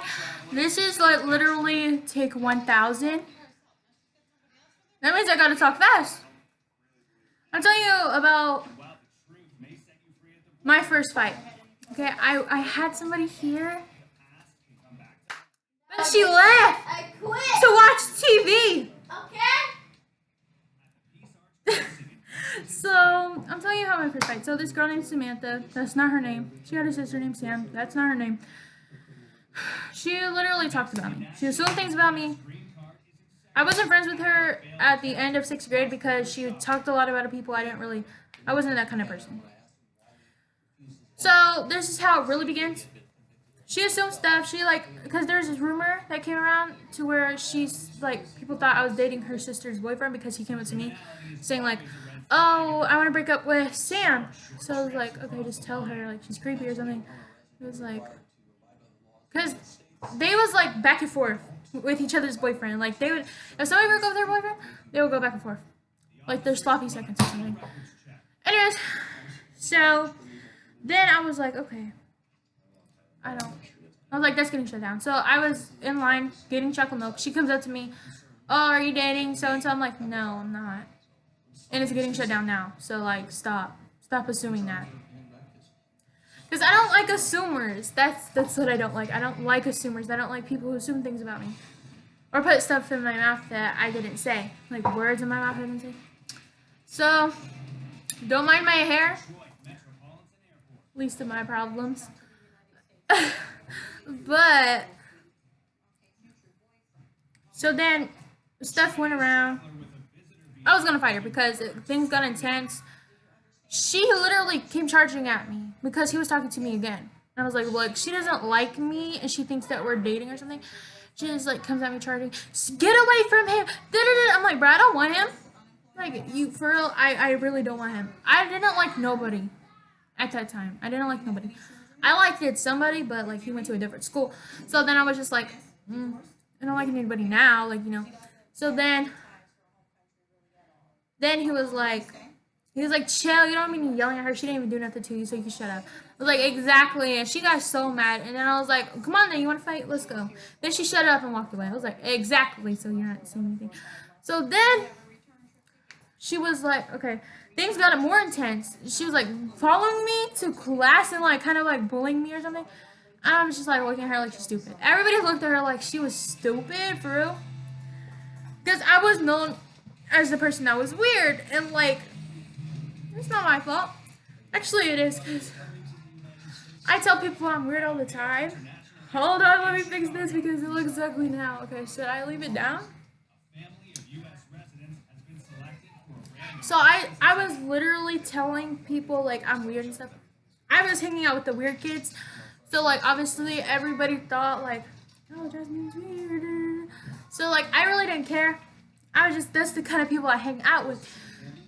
fight. This is like literally take 1,000. That means I gotta talk fast. I'll tell you about my first fight. Okay, I had somebody here, but she left to watch TV. Okay. So I'm telling you how my first fight. So this girl named Samantha. That's not her name. She had a sister named Sam. That's not her name. She literally talked about me. She assumed things about me. I wasn't friends with her at the end of 6th grade because she talked a lot about people. I wasn't that kind of person. So this is how it really begins. She assumed stuff. Because there's this rumor that came around to where she's like, people thought I was dating her sister's boyfriend because he came up to me saying like, oh, I want to break up with Sam. So I was like, okay, just tell her like she's creepy or something. It was like, because they was like back and forth with each other's boyfriend. Like they would, if somebody broke up with their boyfriend, they would go back and forth. Like their sloppy seconds or something. Anyways, so then I was like, okay, I was like, that's getting shut down. So I was in line getting chocolate milk. She comes up to me, oh, are you dating so-and-so? I'm like, no, I'm not. And it's getting shut down now. So like, stop assuming that. Because I don't like assumers. That's what I don't like. I don't like assumers. I don't like people who assume things about me. Or put stuff in my mouth that I didn't say. Like words in my mouth I didn't say. So, don't mind my hair. Least of my problems. But, so then, stuff went around. I was gonna fight her because things got intense. She literally came charging at me because he was talking to me again. And I was like, look, she doesn't like me and she thinks that we're dating or something. She just like comes at me charging, get away from him. I'm like, bro, I don't want him. Like, you, for real, I really don't want him. I didn't like nobody at that time. I didn't like nobody. I liked somebody, but like he went to a different school. So then I was just like, I don't like anybody now, like, you know. So then he was like, chill, you don't mean yelling at her. She didn't even do nothing to you, so you can shut up. I was like, exactly. And she got so mad. And then I was like, come on then, you want to fight? Let's go. Then she shut up and walked away. I was like, exactly, so you're not saying anything. So then she was like, okay, things got more intense. She was like following me to class and like kind of like bullying me or something. I was just like looking at her like she's stupid. Everybody looked at her like she was stupid, for real. Because I was known as the person that was weird, and like, it's not my fault. Actually, it is, because I tell people I'm weird all the time. Hold on, let me fix this because it looks ugly now. Okay, should I leave it down? So I was literally telling people like I'm weird and stuff. I was hanging out with the weird kids. So like obviously everybody thought like, oh, Jasmine's weird. So like I really didn't care. That's the kind of people I hang out with.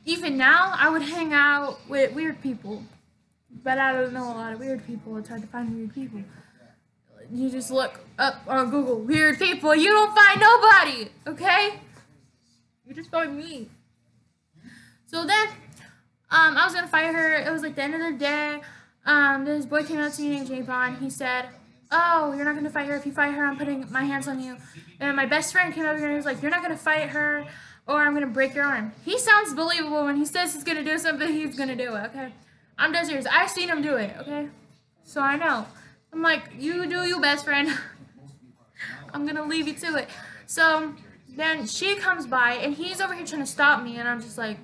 Even now, I would hang out with weird people. But I don't know a lot of weird people. It's hard to find weird people. You just look up on Google, weird people. You don't find nobody, okay? You just find me. So then, I was gonna fight her. It was like the end of the day. This boy came up to me named Javon. He said, oh, you're not gonna fight her. If you fight her, I'm putting my hands on you. And my best friend came over here and he was like, you're not gonna fight her or I'm gonna break your arm. He sounds believable when he says he's gonna do something, he's gonna do it, okay? I'm dead serious. I've seen him do it, okay? So I know. I'm like, you do you, best friend. I'm gonna leave you to it. So then she comes by and he's over here trying to stop me and I'm just like,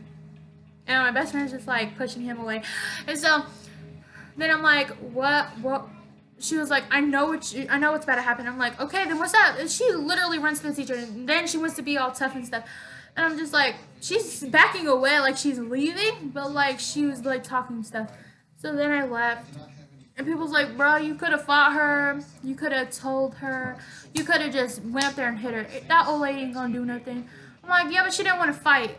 and my best friend's just like pushing him away. And so then I'm like, what? She was like, I know what's about to happen. I'm like, okay, then what's up? And she literally runs to the teacher and then she wants to be all tough and stuff. And I'm just like, she's backing away like she's leaving, but like she was like talking stuff. So then I left. And people's like, bro, you could have fought her. You could have told her. You could have just went up there and hit her. That old lady ain't gonna do nothing. I'm like, yeah, but she didn't want to fight.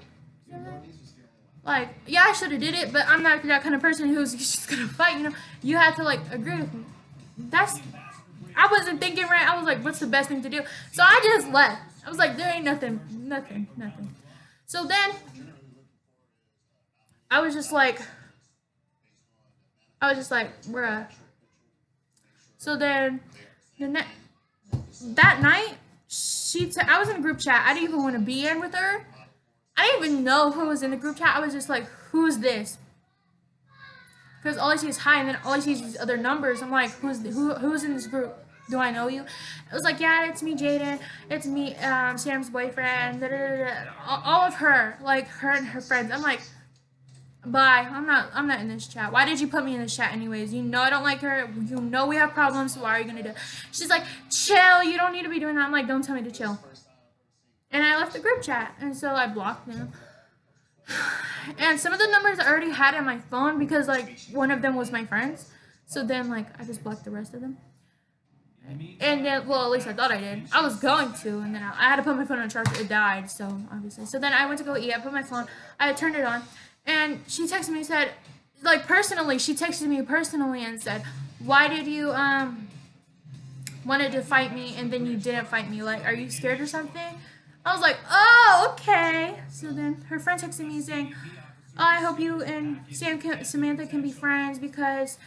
Like, yeah, I should have did it, but I'm not that kind of person who's just gonna fight, you know? You had to like agree with me. I wasn't thinking right. I was like, what's the best thing to do? So I just left. I was like, there ain't nothing. So then, I was just like, bruh. So then, that night, I was in a group chat. I didn't even want to be in with her. I didn't even know who was in the group chat. I was just like, who's this? Because all I see is hi, and then all I see is these other numbers. I'm like, who's in this group? Do I know you? It was like, yeah, it's me, Jaden. It's me, Sam's boyfriend. Da, da, da, da. All of her, like her and her friends. I'm like, bye. I'm not in this chat. Why did you put me in this chat anyways? You know I don't like her. You know we have problems. So why are you gonna do it? She's like, chill. You don't need to be doing that. I'm like, don't tell me to chill. And I left the group chat, and so I blocked them. And some of the numbers I already had in my phone because like one of them was my friend's. So then like I just blocked the rest of them. And then, well, at least I thought I did. I was going to, and then I had to put my phone on charge. It died, so obviously. So then I went to go eat. I put my phone. I turned it on, and she texted me and said, like personally, she texted me personally and said, "Why did you wanted to fight me and then you didn't fight me? Like, are you scared or something?" I was like, "Oh, okay." So then her friend texted me saying, "Oh, I hope you and Samantha can be friends because,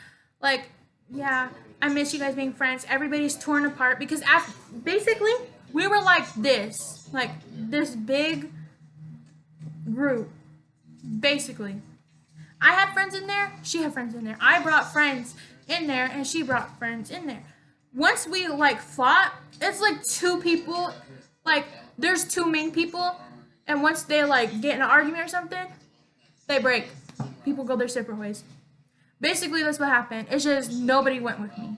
like, yeah, I miss you guys being friends. Everybody's torn apart because basically we were like this big group. Basically, I had friends in there. She had friends in there. I brought friends in there, and she brought friends in there. Once we like fought, it's like two people. Like there's two main people, and once they like get in an argument or something, they break. People go their separate ways. Basically, that's what happened. It's just nobody went with me.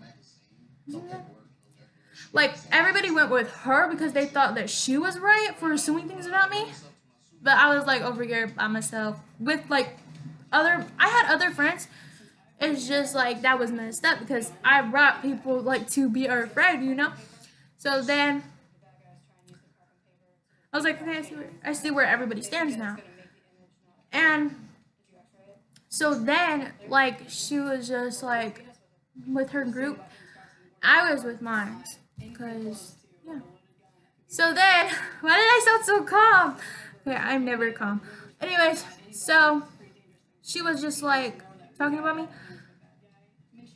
Like, everybody went with her because they thought that she was right for assuming things about me. But I was, like, over here by myself with, like, I had other friends. It's just, like, that was messed up because I brought people, like, to be our friend, you know? So then, I was like, okay, I see where everybody stands now. And so then, like, she was just, like, with her group. I was with mine. Because, yeah. So then, why did I sound so calm? Okay, I'm never calm. Anyways, so she was just, like, talking about me.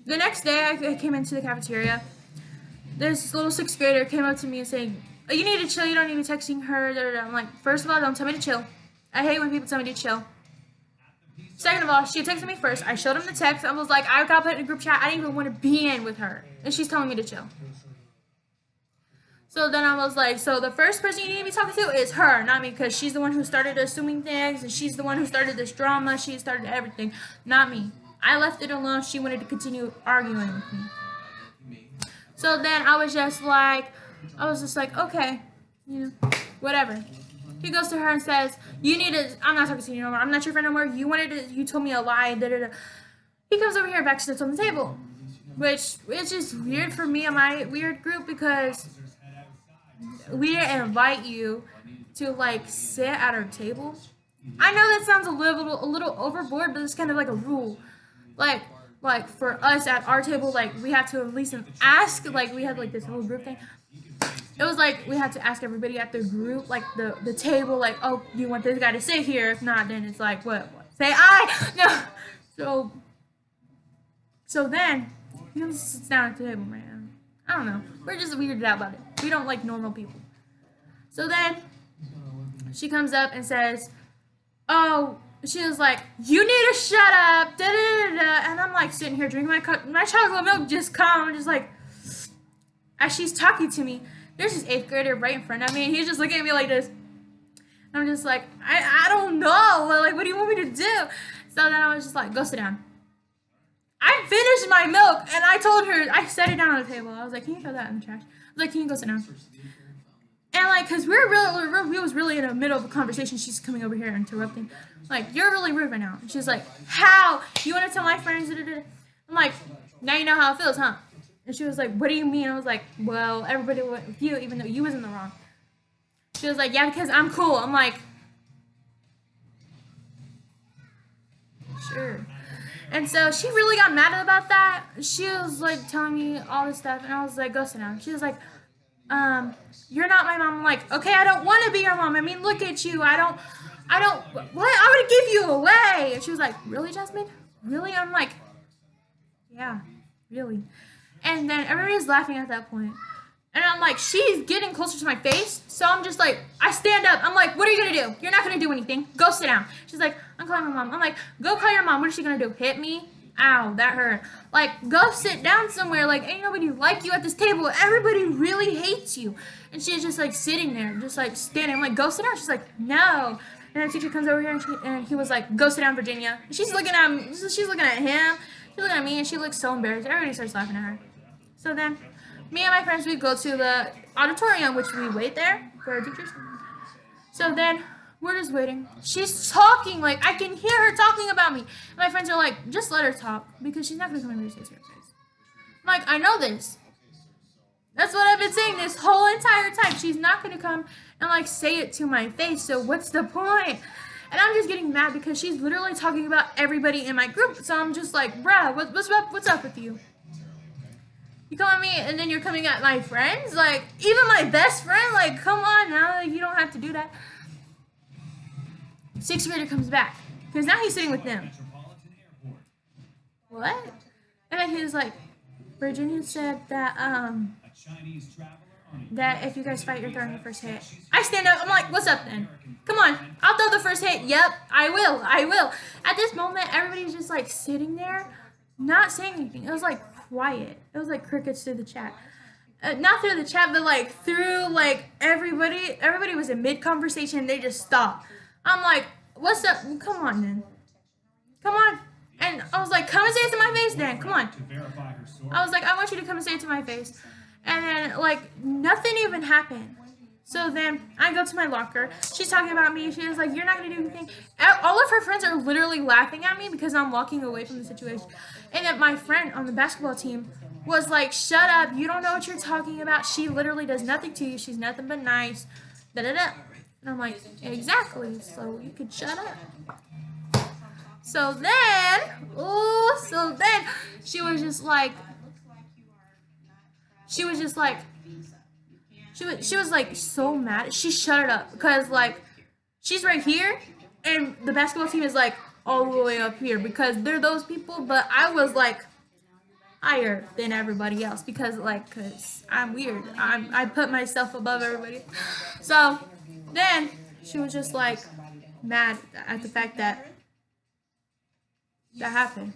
The next day, I came into the cafeteria. This little 6th grader came up to me and saying, "Oh, you need to chill. You don't need to be texting her." Da, da, da. I'm like, first of all, don't tell me to chill. I hate when people tell me to chill. Second of all, she texted me first. I showed him the text. I was like, I got put in a group chat. I didn't even want to be in with her. And she's telling me to chill. So then I was like, so the first person you need to be talking to is her, not me, because she's the one who started assuming things, and she's the one who started this drama. She started everything, not me. I left it alone. She wanted to continue arguing with me. So then I was just like, okay, you know, whatever. He goes to her and says, I'm not talking to you no more. I'm not your friend no more. You told me a lie. Da, da, da. He comes over here, back sits on the table, which is just weird for me and my weird group because we didn't invite you to like sit at our table. I know that sounds a little overboard, but it's kind of like a rule. Like for us at our table, like we have to at least ask. Like we had like this whole group thing. It was like we had to ask everybody at the group, like the table, like, oh, you want this guy to sit here? If not, then it's like, what? Say I. No. So then he comes and sits down at the table, man. I don't know. We're just weirded out about it. We don't like normal people. So then she comes up and says, oh, she was like, you need to shut up. Da, da, da, da. And I'm like sitting here drinking my chocolate milk, just calm. I'm just like, as she's talking to me, there's this 8th grader right in front of me, and he's just looking at me like this. I'm just like, I don't know. Like, what do you want me to do? So then I was just like, go sit down. I finished my milk, and I told her, I set it down on the table. I was like, can you throw that in the trash? I was like, can you go sit down? And like, cause we was really in the middle of a conversation. She's coming over here interrupting. Like, you're really rude right now. And she's like, how? You want to tell my friends? I'm like, now you know how it feels, huh? And she was like, what do you mean? I was like, well, everybody went with you, even though you was in the wrong. She was like, yeah, because I'm cool. I'm like, sure. And so she really got mad about that. She was like telling me all this stuff, and I was like, go sit down. She was like, you're not my mom. I'm like, okay, I don't want to be your mom. I mean, look at you. I don't, what? I would give you away. And she was like, really, Jasmine? Really? I'm like, yeah, really. And then everybody was laughing at that point. And I'm like, she's getting closer to my face. So I'm just like, I stand up. I'm like, what are you going to do? You're not going to do anything. Go sit down. She's like, I'm calling my mom. I'm like, go call your mom. What is she going to do? Hit me? Ow, that hurt. Like, go sit down somewhere. Like, ain't nobody like you at this table. Everybody really hates you. And she's just like sitting there, just like standing. I'm like, go sit down. She's like, no. And our teacher comes over here and he was like, go sit down, Virginia. And she's looking at me. She's looking at him. She's looking at me and she looks so embarrassed. Everybody starts laughing at her. So then, me and my friends, we go to the auditorium, which we wait there for our teachers. So then, we're just waiting. She's talking, like, I can hear her talking about me. And my friends are like, just let her talk, because she's not going to come and say to your face. I'm like, I know this. That's what I've been saying this whole entire time. She's not going to come and, like, say it to my face, so what's the point? And I'm just getting mad because she's literally talking about everybody in my group. So I'm just like, bruh, what's up with you? You come at me and then you're coming at my friends? Like, even my best friend? Like, come on now. Like, you don't have to do that. Sixth grader comes back. Because now he's sitting with them. What? And then he was like, Virginia said that, that if you guys fight, you're throwing the first hit. I stand up. I'm like, what's up then? Come on. I'll throw the first hit. Yep, I will. At this moment, everybody's just like sitting there, not saying anything. It was like quiet. It was like crickets through the chat. Not through the chat, but like through like everybody. Everybody was in mid-conversation. They just stopped. I'm like, what's up? Come on then. Come on. And I was like, come and say it to my face then. Come on. I was like, I want you to come and say it to my face. And then, like, nothing even happened. So then I go to my locker. She's talking about me. She was like, you're not going to do anything. All of her friends are literally laughing at me because I'm walking away from the situation. And then my friend on the basketball team was like, shut up. You don't know what you're talking about. She literally does nothing to you. She's nothing but nice. Da-da-da. And I'm like, exactly. So you could shut up. So then, she was just like, she was like so mad. She shut it up because like she's right here and the basketball team is like all the way up here because they're those people, but I was like higher than everybody else because I'm weird. I put myself above everybody. So then she was just like mad at the fact that happened.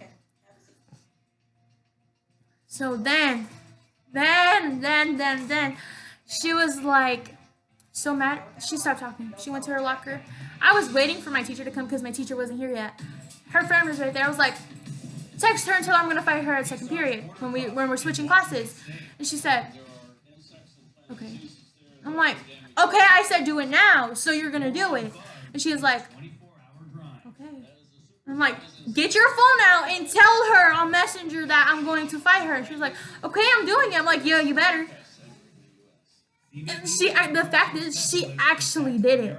So then she was like so mad. She stopped talking. She went to her locker. I was waiting for my teacher to come because my teacher wasn't here yet. Her friend was right there. I was like, text her until I'm gonna fight her at second period when we're switching classes. And she said, okay. I'm like, okay, I said do it now, so you're gonna do it. And she was like, okay. I'm like, get your phone out and tell her on Messenger that I'm going to fight her. She was like, okay, I'm doing it. I'm like, yeah, you better. And the fact is, she actually did it.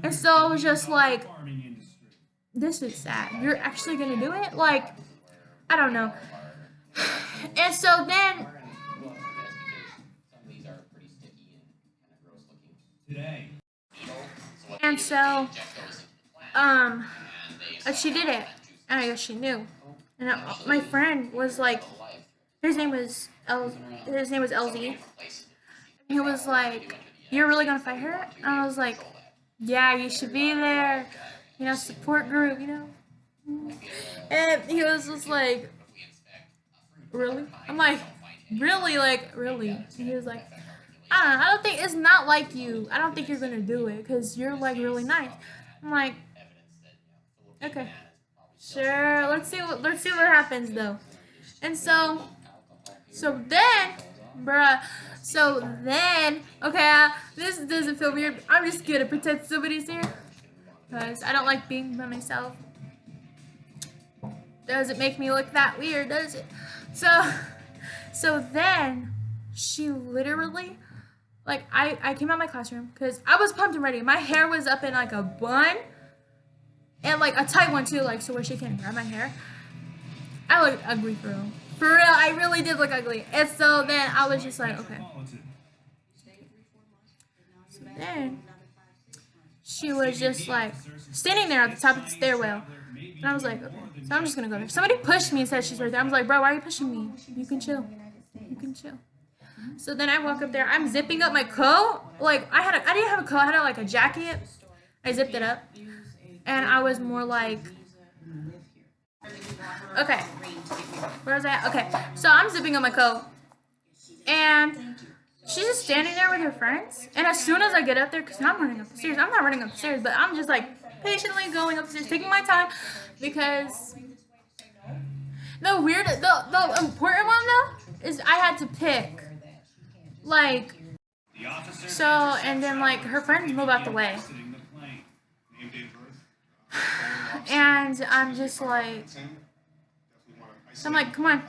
And so I was just like, this is sad. You're actually going to do it? Like, I don't know. And so then, and so, she did it, and I guess she knew. And my friend was like, his name was LZ. He was like, you're really gonna fight her? And I was like, yeah, you should be there. You know, support group, you know. And he was just like, really? I'm like, really? Like, really? And he was like, I don't know. I don't think it's not like you. I don't think you're gonna do it because you're like really nice. I'm like, okay, sure. Let's see what happens though. And so then, okay, this doesn't feel weird. I'm just gonna pretend somebody's here because I don't like being by myself. Doesn't make me look that weird, does it? So then she literally, like, I came out of my classroom because I was pumped and ready. My hair was up in like a bun. And like a tight one too, like so where she can't grab my hair. I looked ugly for real. For real, I really did look ugly. And so then I was just like, okay. So then she was just like standing there at the top of the stairwell. And I was like, okay, so I'm just gonna go there. Somebody pushed me and said she's right there. I was like, bro, why are you pushing me? You can chill. You can chill. So then I walk up there. I'm zipping up my coat. Like I didn't have a coat. I had like a jacket. I zipped it up, and I was more like, okay, where was I at? Okay, so I'm zipping up my coat, and she's just standing there with her friends. And as soon as I get up there, because I'm running up the stairs, I'm not running up the stairs, but I'm just like patiently going up the stairs, taking my time, because the important one though is I had to pick, like, so, and then like her friends move out the way, and I'm just like, so I'm like, come on,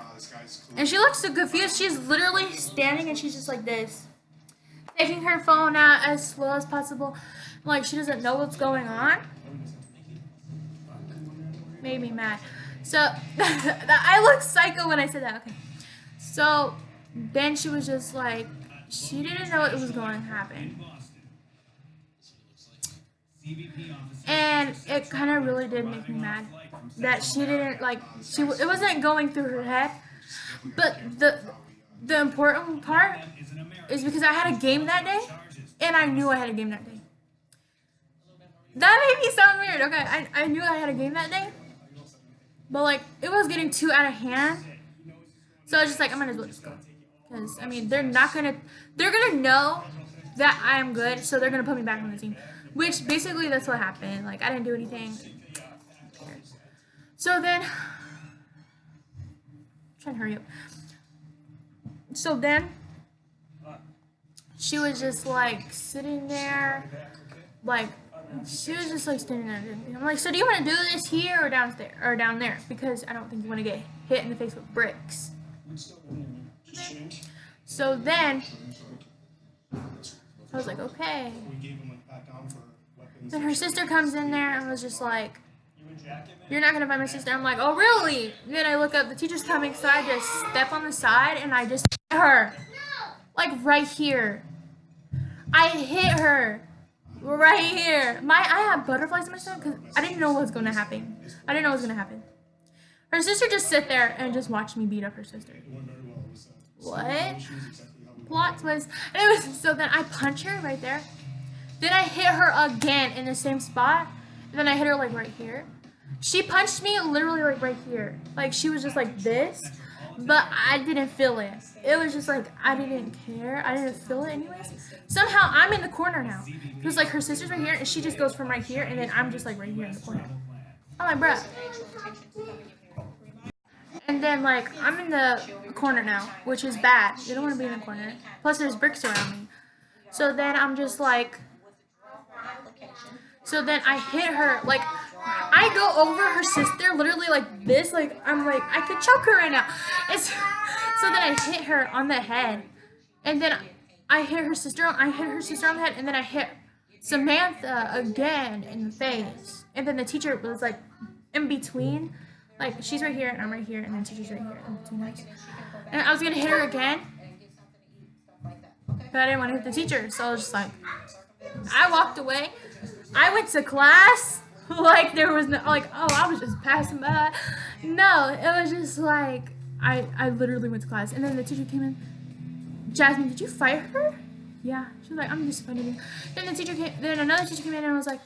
and she looks so confused. She's literally standing and she's just like this, taking her phone out as slow as possible, like she doesn't know what's going on. Made me mad. So I look psycho when I said that. Okay. So then she was just like, she didn't know what was going to happen. And it kind of really did make me mad that she didn't, like, it wasn't going through her head. But the important part is because I had a game that day, and I knew I had a game that day. That made me sound weird. Okay, I knew I had a game that day, but like it was getting too out of hand. So I was just like, I might as well just go, because I mean they're gonna know that I am good, so they're gonna put me back on the team. Which basically that's what happened. Like I didn't do anything. So then, I'm trying to hurry up. So then, she was just like sitting there, like she was just like standing there. I'm like, so do you want to do this here or downstairs or down there? Because I don't think you want to get hit in the face with bricks. So then, I was like, okay. Then her sister comes in there and was just like, you're not gonna find my sister. I'm like, oh really? Then I look up, the teacher's coming, so I just step on the side and I just hit her. Like right here. I hit her. Right here. I have butterflies in my stomach because I didn't know what was gonna happen. Her sister just sit there and just watch me beat up her sister. What? Plot twist. And it was, so then I punch her right there. Then I hit her again in the same spot. And then I hit her like right here. She punched me literally like right here. Like she was just like this. But I didn't feel it. It was just like, I didn't care. I didn't feel it anyways. Somehow I'm in the corner now. It was like her sister's right here and she just goes from right here and then I'm just like right here in the corner. I'm like, bruh. And then like, I'm in the corner now, which is bad. You don't want to be in the corner. Plus there's bricks around me. So then I'm just like, so then I hit her, like, I go over her sister, literally like this, like, I'm like, I could choke her right now. So then I hit her on the head, and then I hit her sister on the head, and then I hit Samantha again in the face. And then the teacher was like, in between, like, she's right here, and I'm right here, and then the teacher's right here, in between us. And I was gonna hit her again, but I didn't want to hit the teacher, so I was just like, I walked away. I went to class like there was no, like, oh, I was just passing by. No, it was just like, I literally went to class. And then the teacher came in. Jasmine, did you fire her? Yeah. She was like, I'm disappointed in you. Then another teacher came in and was like,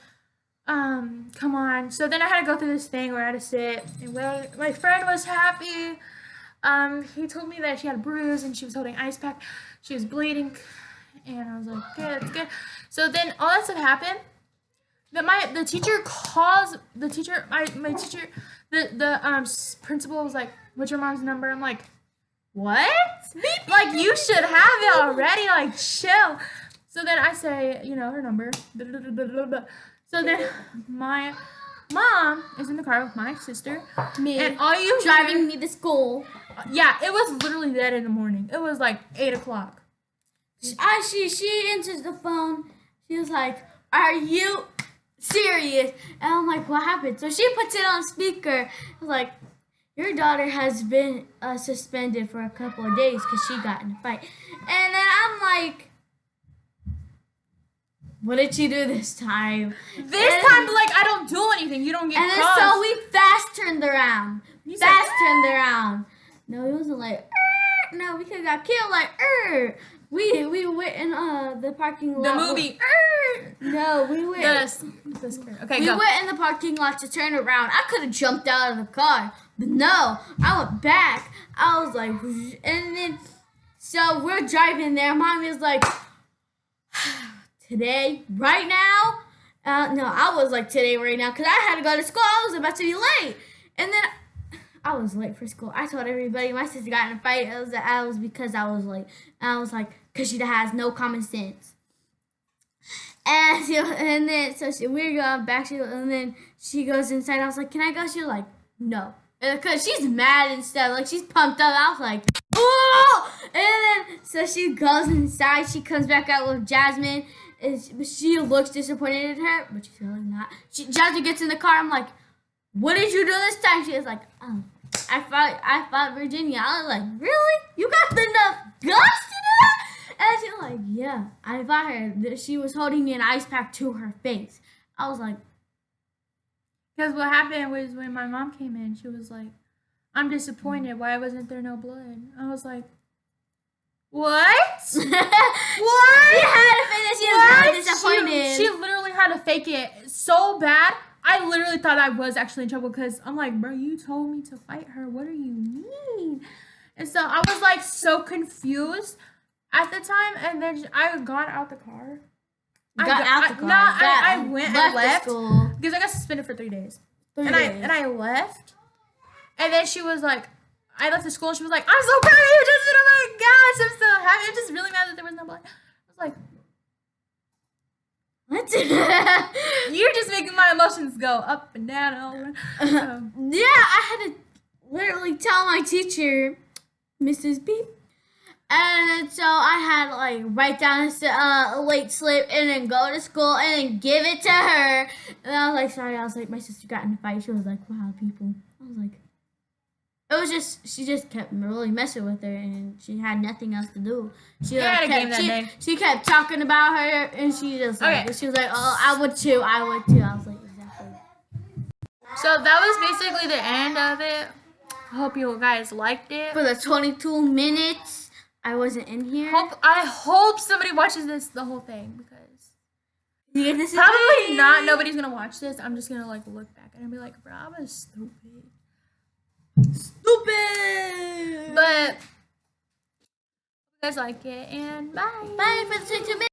come on. So then I had to go through this thing where I had to sit. And my friend was happy. He told me that she had a bruise and she was holding ice pack. She was bleeding. And I was like, okay, that's good. So then all that stuff happened. That the principal was like, what's your mom's number? I'm like, what? Like, you should have it already. Like, chill. So then I say, you know, her number. So then my mom is in the car with my sister. Me. And all you driving me to school. Yeah, it was literally dead in the morning. It was like 8 o'clock. She answers the phone. She was like, are you serious? And I'm like, what happened? So she puts it on speaker. I was like, your daughter has been suspended for a couple of days because she got in a fight. And then I'm like, what did she do this time? This time, like, I don't do anything. You don't get and crossed. And so we fast turned around. Turned around. No, it wasn't like, No, we could have got killed. Like, we went in the parking lot. The movie. No, we went. Okay, we go. went in the parking lot to turn around. I could have jumped out of the car, but no, I went back. I was like, and then so we're driving there. Mom is like, today, right now. No, I was like today, right now, because I had to go to school. I was about to be late, and then I was late for school. I told everybody my sister got in a fight. I was because I was late. And I was like, because she has no common sense. And we're going back. And then she goes inside. I was like, can I go? She was like, no. Because she's mad and stuff. Like, she's pumped up. I was like, oh! And then, so she goes inside. She comes back out with Jasmine. And she looks disappointed at her, but she's really not. Jasmine gets in the car. I'm like, what did you do this time? She was like, oh, I fought Virginia. I was like, really? You got enough guts to do that? And she was like, yeah, I fought her. She was holding me an ice pack to her face. I was like, because what happened was when my mom came in, she was like, I'm disappointed. Why wasn't there no blood? I was like, what? What? She had to finish. She was really disappointed. She literally had to fake it so bad. I literally thought I was actually in trouble because I'm like, bro, you told me to fight her. What do you mean? And so I was like so confused at the time. And then I got out the car. I went and left because I got suspended for 3 days. I left. And then she was like, I left the school and she was like, I'm so proud of you, Justin. Oh my gosh, I'm so happy. I'm just really mad that there was no blood. I was like, what? You're just making my emotions go up and down and all around. Yeah, I had to literally tell my teacher, Mrs. B. And so I had to like write down a late slip and then go to school and then give it to her. And I was like, sorry. I was like, my sister got in a fight. She was like, wow, people. I was like, it was just, she just kept really messing with her and she had nothing else to do. She had a game that day. She kept talking about her and she just like, she was like, oh, I would too. I was like, exactly. So that was basically the end of it. I hope you guys liked it. For the 22 minutes I wasn't in here. I hope somebody watches this, the whole thing, because this probably not. Nobody's going to watch this. I'm just going to like look back and be like, bro, I was stupid. But you guys like it, and bye. Bye for the 22 minutes.